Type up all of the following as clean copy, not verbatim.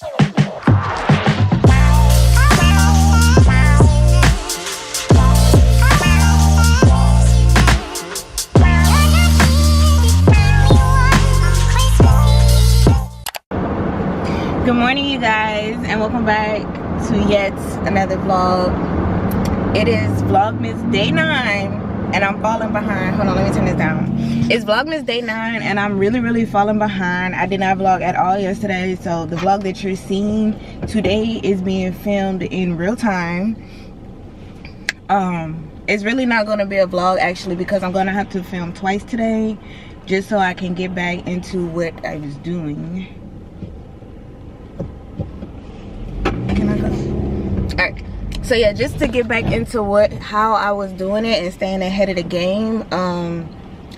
Good morning, you guys, and welcome back to yet another vlog. It is Vlogmas day 9, and I'm falling behind. Hold on, let me turn this down. It's Vlogmas day 9, and I'm really falling behind. I did not vlog at all yesterday, so the vlog that you're seeing today is being filmed in real time. It's really not going to be a vlog actually, because I'm going to have to film twice today just so I can get back into what I was doing. Alright, so yeah, just to get back into how I was doing it and staying ahead of the game.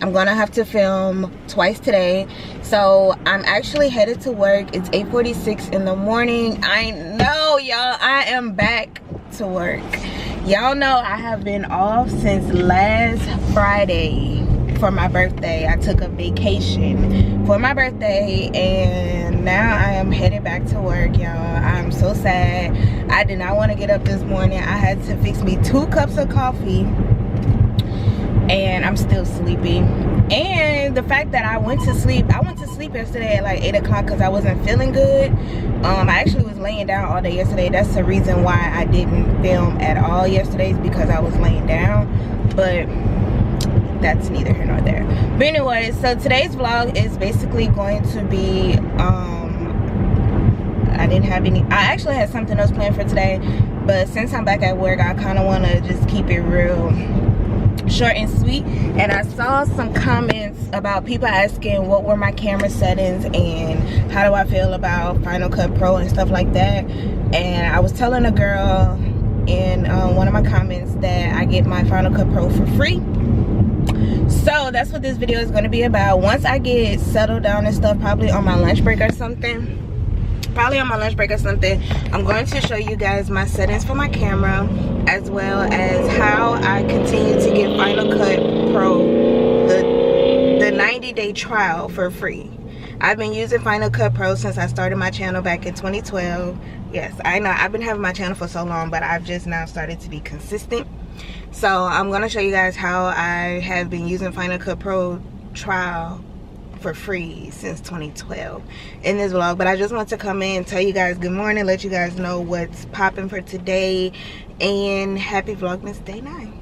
I'm gonna have to film twice today, so I'm actually headed to work. It's 8:46 in the morning. I know, y'all, I am back to work. Y'all know I have been off since last Friday for my birthday. I took a vacation for my birthday, and now I am headed back to work, y'all. I'm so sad. I did not want to get up this morning. I had to fix me 2 cups of coffee, and I'm still sleepy. And the fact that I went to sleep yesterday at like 8 o'clock because I wasn't feeling good. I actually was laying down all day yesterday. That's the reason why I didn't film at all yesterday, is because I was laying down. But that's neither here nor there. But anyway, so today's vlog is basically going to be I actually had something else planned for today, but since I'm back at work, I kind of want to just keep it real short and sweet. And I saw some comments about people asking what were my camera settings and how do I feel about Final Cut Pro and stuff like that. And I was telling a girl in one of my comments that I get my Final Cut Pro for free. So that's what this video is going to be about. Once I get settled down and stuff, probably on my lunch break or something, I'm going to show you guys my settings for my camera, as well as how I continue to get Final Cut Pro the 90-day trial for free. I've been using Final Cut Pro since I started my channel back in 2012. Yes, I know I've been having my channel for so long, but I've just now started to be consistent. So I'm going to show you guys how I have been using Final Cut Pro trial for free since 2012 in this vlog. But I just want to come in and tell you guys good morning, let you guys know what's popping for today, and happy Vlogmas day 9.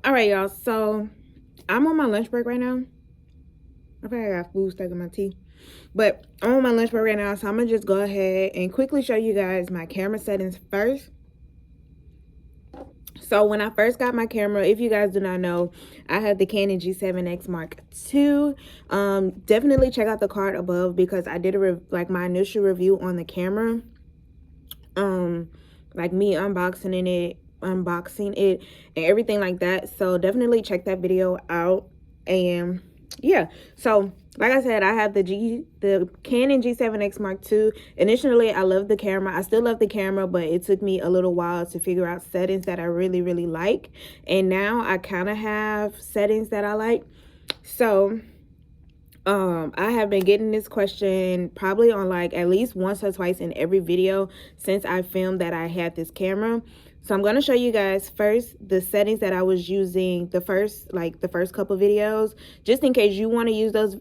All right, y'all, so I'm on my lunch break right now. I think I got food stuck in my teeth, but I'm on my lunch break right now, so I'm gonna just go ahead and quickly show you guys my camera settings first. So when I first got my camera, if you guys do not know, I have the Canon G7X Mark II. Definitely check out the card above, because I did my initial review on the camera, like me unboxing it and everything like that. So definitely check that video out. And yeah, so like I said, I have the Canon G7X Mark II. Initially, I loved the camera. I still love the camera, but it took me a little while to figure out settings that I really like. And now I kind of have settings that I like. So I have been getting this question probably on like at least once or twice in every video since I filmed that I had this camera. So I'm going to show you guys first the settings that I was using the first couple videos, just in case you want to use those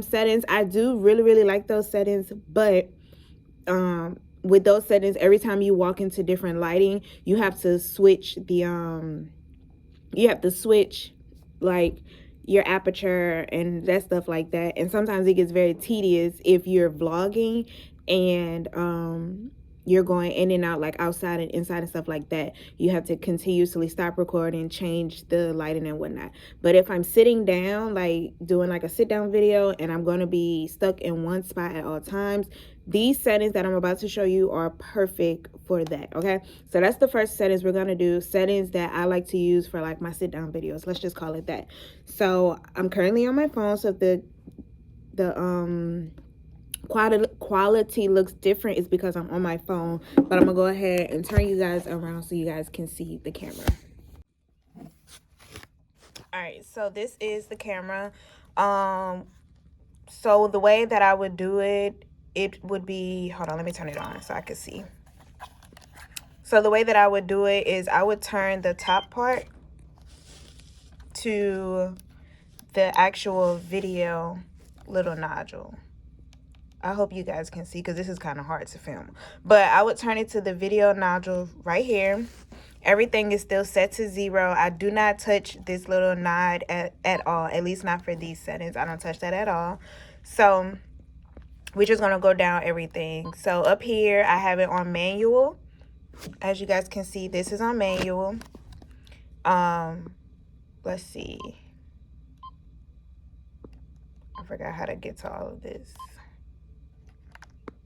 settings. I do really like those settings, but with those settings, every time you walk into different lighting, you have to switch like your aperture and that stuff like that. And sometimes it gets very tedious if you're vlogging and you're going in and out, like outside and inside and stuff like that. You have to continuously stop recording, change the lighting and whatnot. But if I'm sitting down, like doing like a sit down video, and I'm going to be stuck in one spot at all times, these settings that I'm about to show you are perfect for that. Okay, so that's the first settings we're going to do, settings that I like to use for like my sit down videos, let's just call it that. So I'm currently on my phone, so if the quality looks different, is because I'm on my phone. But I'm gonna go ahead and turn you guys around so you guys can see the camera. All right, so this is the camera. So the way that I would do it it would be, hold on, let me turn it on so I can see. So the way that I would do it is I would turn the top part to the actual video little nodule. I hope you guys can see because this is kind of hard to film. But I would turn it to the video nodule right here. Everything is still set to 0. I do not touch this little nod at all, at least not for these settings. I don't touch that at all. So we're just going to go down everything. So up here, I have it on manual. As you guys can see, this is on manual. Let's see. I forgot how to get to all of this.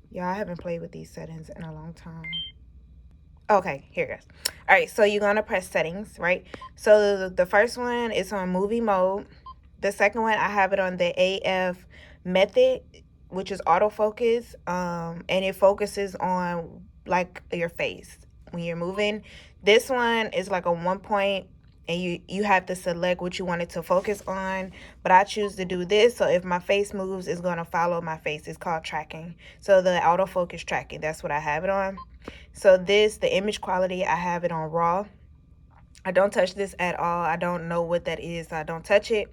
Y'all, I haven't played with these settings in a long time. Okay, here it goes. All right, so you're going to press settings, right? So the first one is on movie mode. The second one, I have it on the AF method, which is autofocus. And it focuses on like your face when you're moving. This one is like a 1 point, and you have to select what you want it to focus on. But I choose to do this, so if my face moves, it's going to follow my face. It's called tracking. So the autofocus tracking, that's what I have it on. So this, the image quality, I have it on raw. I don't touch this at all. I don't know what that is, so I don't touch it.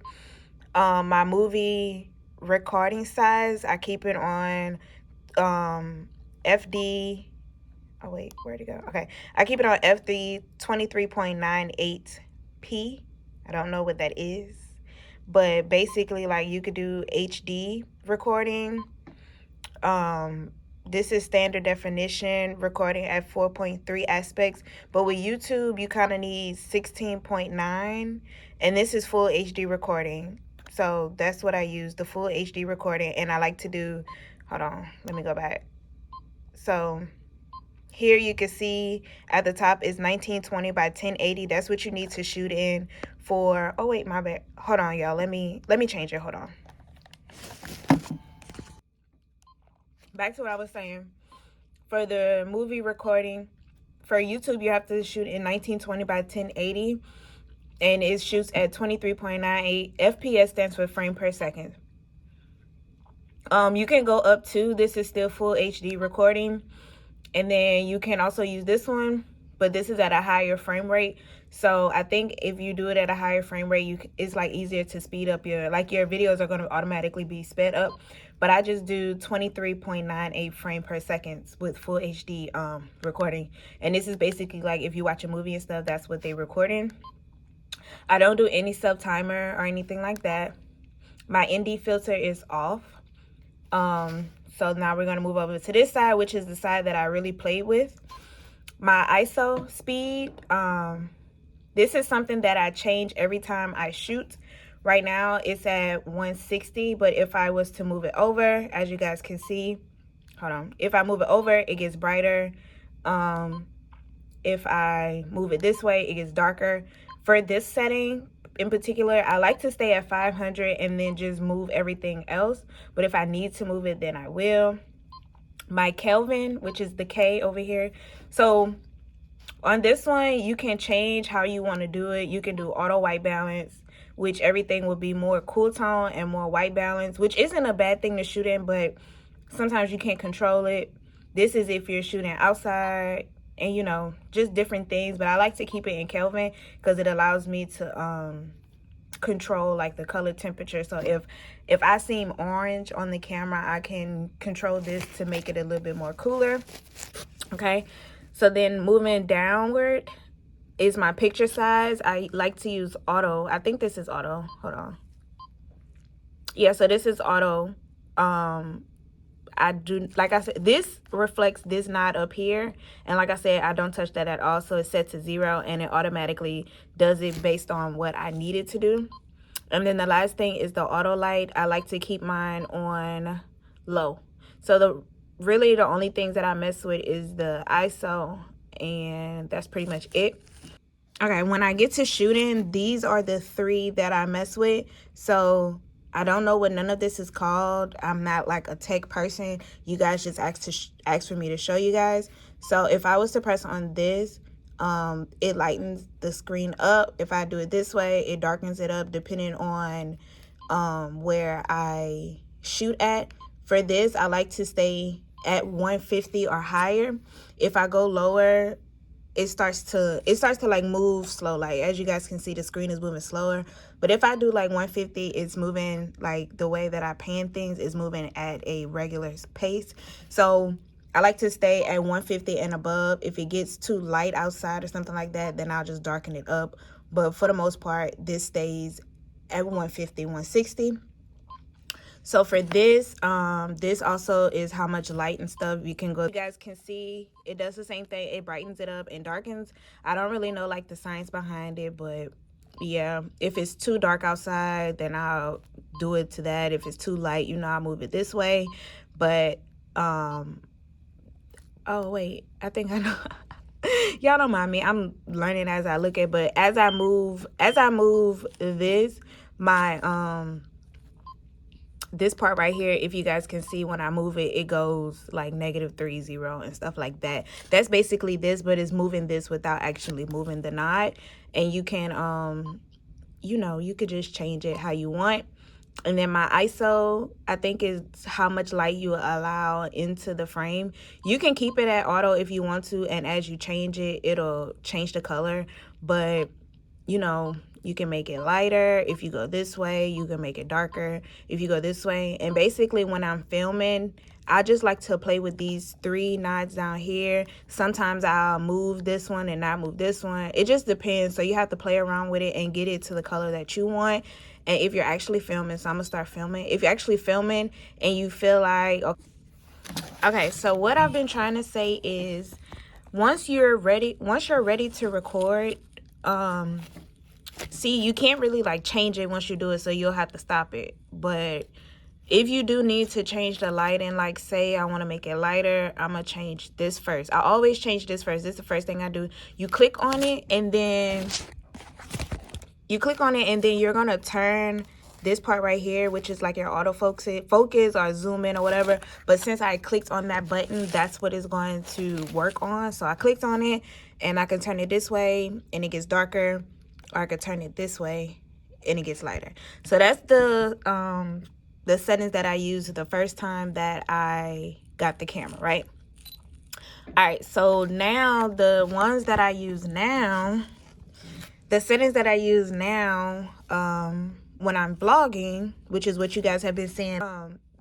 My movie recording size, I keep it on FD. Oh wait, where'd it go? Okay, I keep it on FD 23.98p. I don't know what that is, but basically, like, you could do HD recording. This is standard definition recording at 4.3 aspects, but with YouTube you kind of need 16.9, and this is full HD recording. So that's what I use, the full HD recording. And I like to do, hold on, let me go back. So here you can see at the top is 1920 by 1080. That's what you need to shoot in for, oh wait, my bad. Hold on, y'all, let me change it. Hold on. Back to what I was saying. For the movie recording, for YouTube, you have to shoot in 1920 by 1080, and it shoots at 23.98 FPS, stands for frame per second. You can go up to, this is still full HD recording, and then you can also use this one, but this is at a higher frame rate. So I think if you do it at a higher frame rate, it's like easier to speed up your videos are going to automatically be sped up. But I just do 23.98 frame per second with full HD recording. And this is basically like if you watch a movie and stuff, that's what they recording. I don't do any sub timer or anything like that. My ND filter is off. So now we're going to move over to this side, which is the side that I really played with. My ISO speed, this is something that I change every time I shoot. Right now it's at 160, but if I was to move it over, as you guys can see, hold on, if I move it over, it gets brighter. If I move it this way, it gets darker. For this setting in particular, I like to stay at 500 and then just move everything else. But if I need to move it, then I will. My Kelvin, which is the K over here. So on this one, you can change how you want to do it. You can do auto white balance, which everything will be more cool tone and more white balance, which isn't a bad thing to shoot in, but sometimes you can't control it. This is if you're shooting outside and, you know, just different things. But I like to keep it in Kelvin because it allows me to control like the color temperature. So if I seem orange on the camera, I can control this to make it a little bit more cooler. Okay, so then moving downward is my picture size. I like to use auto. I think this is auto. Hold on. Yeah, so this is auto. I do, like I said, this reflects this nod up here, and like I said, I don't touch that at all. So it's set to 0 and it automatically does it based on what I need it to do. And then the last thing is the auto light. I like to keep mine on low. So really the only things that I mess with is the ISO, and that's pretty much it. Okay, when I get to shooting, these are the 3 that I mess with. So I don't know what none of this is called. I'm not like a tech person. You guys just asked for me to show you guys. So if I was to press on this, it lightens the screen up. If I do it this way, it darkens it up depending on where I shoot at. For this, I like to stay at 150 or higher. If I go lower, it starts to like move slow. Like, as you guys can see, the screen is moving slower. But if I do like 150, it's moving like the way that I pan things is moving at a regular pace. So I like to stay at 150 and above. If it gets too light outside or something like that, then I'll just darken it up. But for the most part, this stays at 150, 160. So for this, this also is how much light and stuff you can go. You guys can see it does the same thing. It brightens it up and darkens. I don't really know like the science behind it, but yeah, if it's too dark outside, then I'll do it to that. If it's too light, you know, I'll move it this way. But oh wait, I think I know. Y'all don't mind me, I'm learning as I look at. But as I move this, my this part right here, if you guys can see, when I move it, it goes like -30 and stuff like that. That's basically this, but it's moving this without actually moving the knot. And you can you know, you could just change it how you want. And then my ISO, I think, is how much light you allow into the frame. You can keep it at auto if you want to, and as you change it, it'll change the color. But you know, you can make it lighter. If you go this way, you can make it darker if you go this way. And basically, when I'm filming, I just like to play with these 3 knots down here. Sometimes I'll move this one and not move this one. It just depends. So you have to play around with it and get it to the color that you want. And if you're actually filming, so I'm gonna start filming. If you're actually filming and you feel like, okay, so what I've been trying to say is, once you're ready to record, see, you can't really like change it once you do it, so you'll have to stop it. But if you do need to change the lighting, like say I want to make it lighter, I'm gonna change this first. I always change this first. This is the first thing I do. You click on it, and then you're gonna turn this part right here, which is like your focus or zoom in or whatever. But since I clicked on that button, that's what it's going to work on. So I clicked on it, and I can turn it this way and it gets darker, or I could turn it this way and it gets lighter. So that's the settings that I used the first time that I got the camera, right? All right, so now the ones that I use now, the settings that I use now, when I'm vlogging, which is what you guys have been seeing,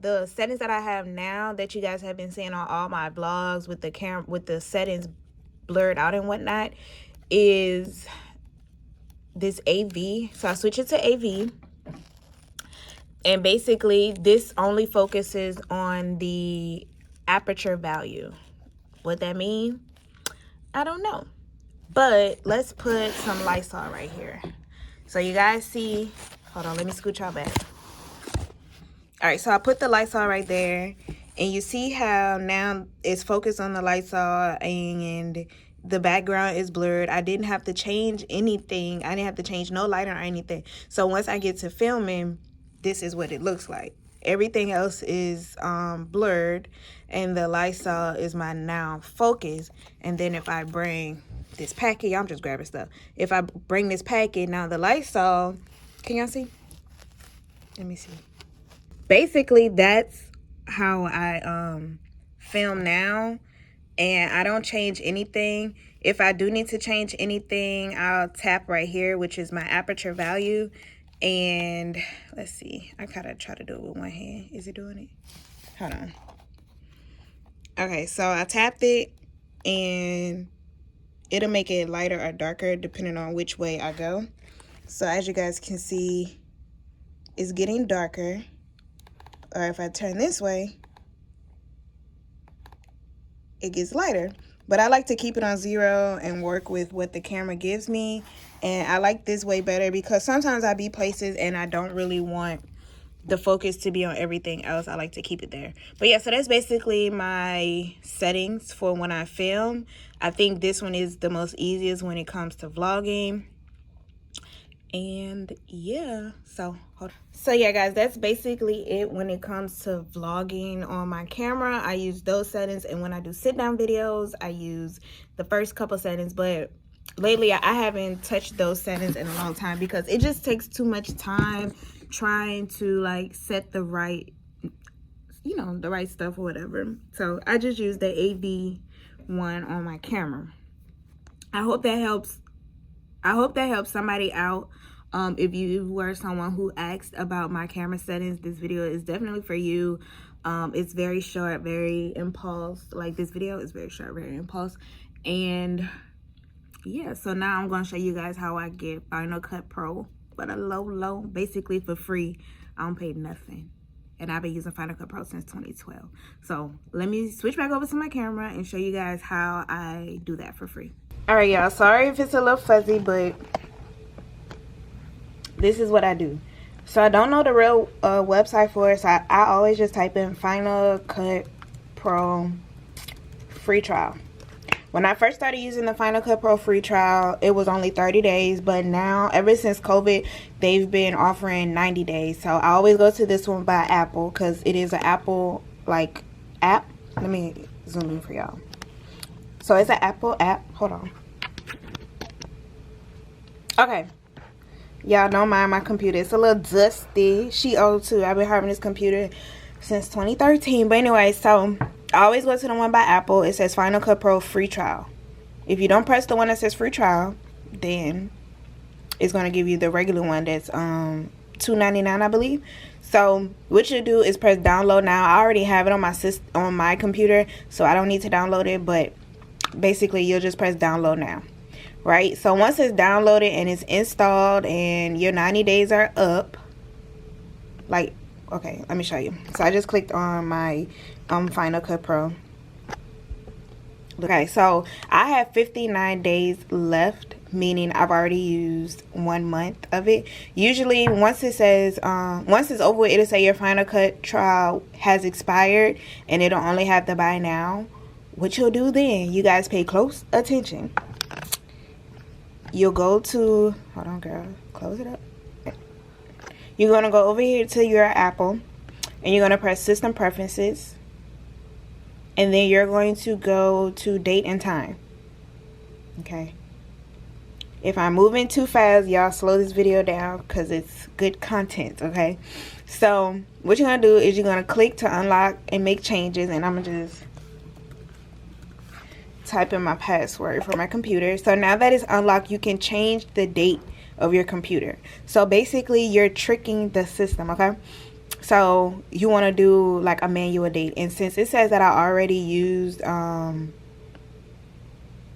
the settings that I have now that you guys have been seeing on all my vlogs with the camera, with the settings blurred out and whatnot, is this AV. So I switch it to AV, and basically this only focuses on the aperture value. What that mean, I don't know. But let's put some Lysol right here. So you guys see, hold on, let me scoot y'all back. All right, so I put the Lysol right there, and you see how now it's focused on the Lysol and the background is blurred. I didn't have to change anything. I didn't have to change no lighting or anything. So once I get to filming, this is what it looks like. Everything else is blurred, and the Lysol is my now focus. And then if I bring this packet, I'm just grabbing stuff. If I bring this packet, now the Lysol, can y'all see? Let me see. Basically, that's how I film now, and I don't change anything. If I do need to change anything, I'll tap right here, which is my aperture value. And let's see, I gotta try to do it with one hand. Is it doing it? Hold on. Okay, so I tapped it, and it'll make it lighter or darker depending on which way I go. So as you guys can see, it's getting darker. Or if I turn this way, it gets lighter. But I like to keep it on 0 and work with what the camera gives me. And I like this way better because sometimes I be places and I don't really want the focus to be on everything else. I like to keep it there. But yeah, so that's basically my settings for when I film. I think this one is the most easiest when it comes to vlogging. And yeah, so hold on. So yeah guys, that's basically it when it comes to vlogging on my camera. I use those settings, and when I do sit down videos, I use the first couple settings. But lately I haven't touched those settings in a long time because it just takes too much time trying to like set the right you know, the right stuff or whatever. So I just used the AV one on my camera. I hope that helps. I hope that helps somebody out. If you were someone who asked about my camera settings, this video is definitely for you. It's very short, very impulse. Like, this video is very short, very impulse. And yeah, so now I'm going to show you guys how I get Final Cut Pro for the low, basically for free. I don't pay nothing. And I've been using Final Cut Pro since 2012. So let me switch back over to my camera and show you guys how I do that for free. All right, y'all, sorry if it's a little fuzzy, but this is what I do. So I don't know the real website for it, so I always just type in Final Cut Pro free trial. When I first started using the Final Cut Pro free trial, it was only 30 days, but now, ever since COVID, they've been offering 90 days. So I always go to this one by Apple, because it is an Apple, like, app. Let me zoom in for y'all. So it's an Apple app. Hold on. Okay. Y'all don't mind my computer. It's a little dusty. She old too. I've been having this computer since 2013. But anyway, so I always go to the one by Apple. It says Final Cut Pro free trial. If you don't press the one that says free trial, then it's going to give you the regular one that's $2.99, I believe. So what you do is press download now. I already have it on my computer, so I don't need to download it, but basically you'll just press download now, right? So once it's downloaded and it's installed and your 90 days are up, like, okay, let me show you. So I just clicked on my Final Cut Pro. Okay, so I have 59 days left, meaning I've already used 1 month of it. Usually once it says once it's over, it'll say your Final Cut trial has expired, and it'll only have the buy now. What you'll do then, you guys pay close attention. You'll go to, hold on girl, close it up. You're going to go over here to your Apple, and you're going to press System Preferences, and then you're going to go to Date and Time. Okay. If I'm moving too fast, y'all slow this video down because it's good content, okay? So what you're going to do is you're going to click to unlock and make changes, and I'm going to just type in my password for my computer. So now that it's unlocked, you can change the date of your computer. So basically you're tricking the system, okay? So you want to do like a manual date, and since it says that I already used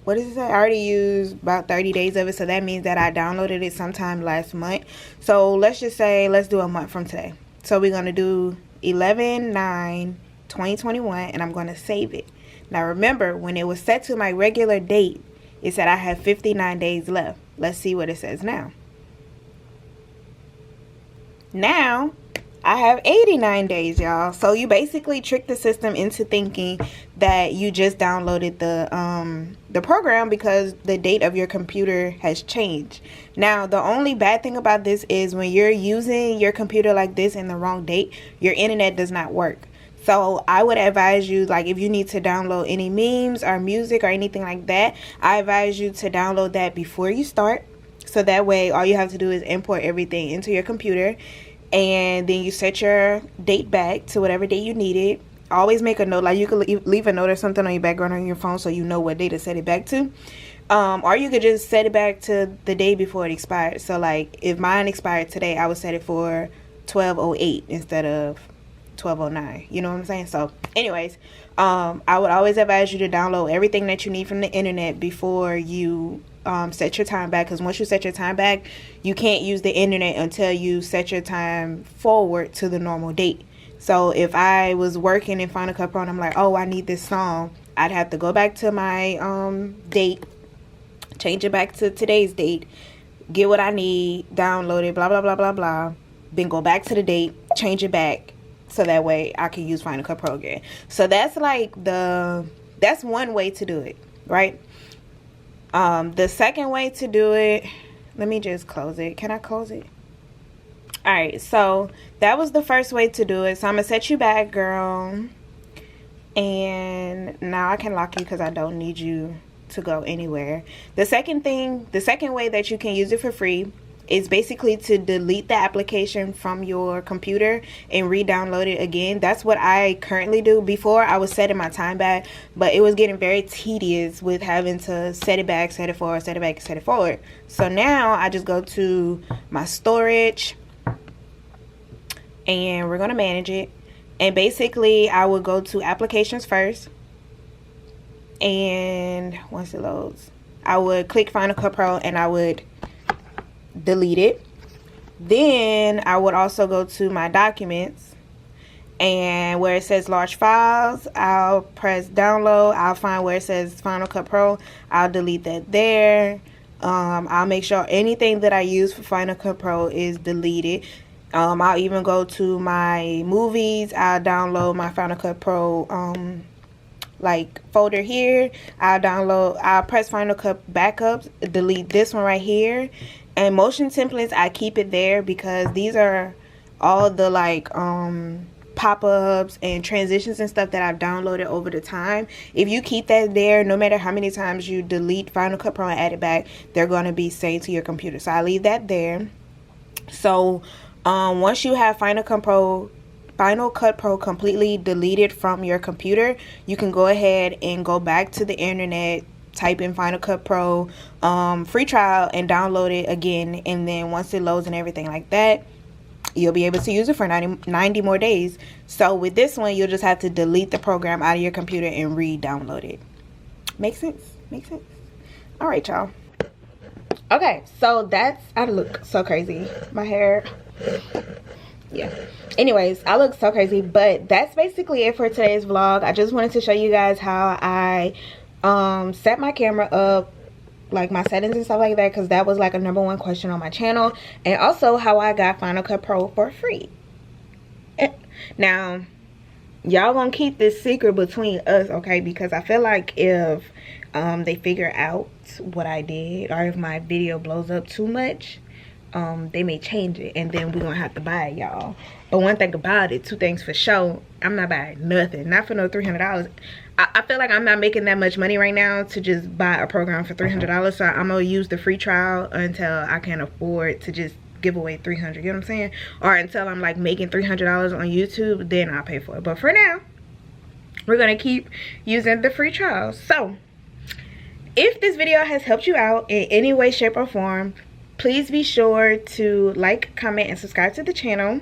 what does it say? I already used about 30 days of it, so that means that I downloaded it sometime last month. So let's just say, let's do a month from today. So we're going to do 11/9/2021, and I'm going to save it. Now remember, when it was set to my regular date, it said I have 59 days left. Let's see what it says now. Now I have 89 days, y'all. So you basically trick the system into thinking that you just downloaded the program because the date of your computer has changed. Now the only bad thing about this is when you're using your computer like this in the wrong date, your internet does not work. So I would advise you, like, if you need to download any memes or music or anything like that, I advise you to download that before you start. So that way all you have to do is import everything into your computer, and then you set your date back to whatever date you need it. Always make a note, like you could leave a note or something on your background on your phone so you know what date to set it back to. Or you could just set it back to the day before it expired. So like if mine expired today, I would set it for 12:08 instead of 12:09. You know what I'm saying? So anyways, I would always advise you to download everything that you need from the internet before you set your time back, because once you set your time back, you can't use the internet until you set your time forward to the normal date. So if I was working in Final Cut Pro and I'm like, oh, I need this song, I'd have to go back to my date, change it back to today's date, get what I need, download it, blah blah blah blah blah, then go back to the date, change it back, so that way I can use Final Cut Pro again. So that's like that's one way to do it, right? The second way to do it, let me just close it. Can I close it? All right, so that was the first way to do it. So I'm gonna set you back, girl, and now I can lock you because I don't need you to go anywhere. The second way that you can use it for free is basically to delete the application from your computer and re-download it again. That's what I currently do. Before, I was setting my time back, but it was getting very tedious with having to set it back, set it forward, set it back, set it forward. So now I just go to my storage and we're going to manage it. And basically I would go to applications first, and once it loads, I would click Final Cut Pro and I would delete it. Then I would also go to my documents, and where it says large files, I'll press download. I'll find where it says Final Cut Pro. I'll delete that there. I'll make sure anything that I use for Final Cut Pro is deleted. I'll even go to my movies. I'll download my Final Cut Pro like folder here. I'll press Final Cut Backups, delete this one right here. And motion templates, I keep it there because these are all the like pop-ups and transitions and stuff that I've downloaded over the time. If you keep that there, no matter how many times you delete Final Cut Pro and add it back, they're going to be saved to your computer. So I leave that there. So once you have Final Cut Pro completely deleted from your computer, you can go ahead and go back to the internet, type in Final Cut Pro free trial, and download it again. And then once it loads and everything like that, you'll be able to use it for 90 more days. So with this one, you'll just have to delete the program out of your computer and re-download it. Make sense? Make sense? All right, y'all. Okay, so that's, I look so crazy. My hair, yeah. Anyways, I look so crazy, but that's basically it for today's vlog. I just wanted to show you guys how I set my camera up, like my settings and stuff like that, because that was like a #1 question on my channel, and also how I got Final Cut Pro for free. Now y'all gonna keep this secret between us, okay? Because I feel like if they figure out what I did, or if my video blows up too much, they may change it, and then we're gonna have to buy it, y'all. But one thing about it, 2 things for sure, I'm not buying nothing, not for no $300. I feel like I'm not making that much money right now to just buy a program for $300, so I'm gonna use the free trial until I can afford to just give away $300, you know what I'm saying? Or until I'm like making $300 on YouTube, then I'll pay for it. But for now, we're gonna keep using the free trial. So if this video has helped you out in any way, shape, or form, please be sure to like, comment, and subscribe to the channel.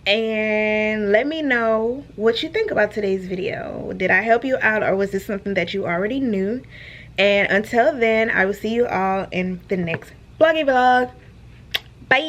And let me know what you think about today's video. Did I help you out, or was this something that you already knew? And until then, I will see you all in the next vlog. Bye.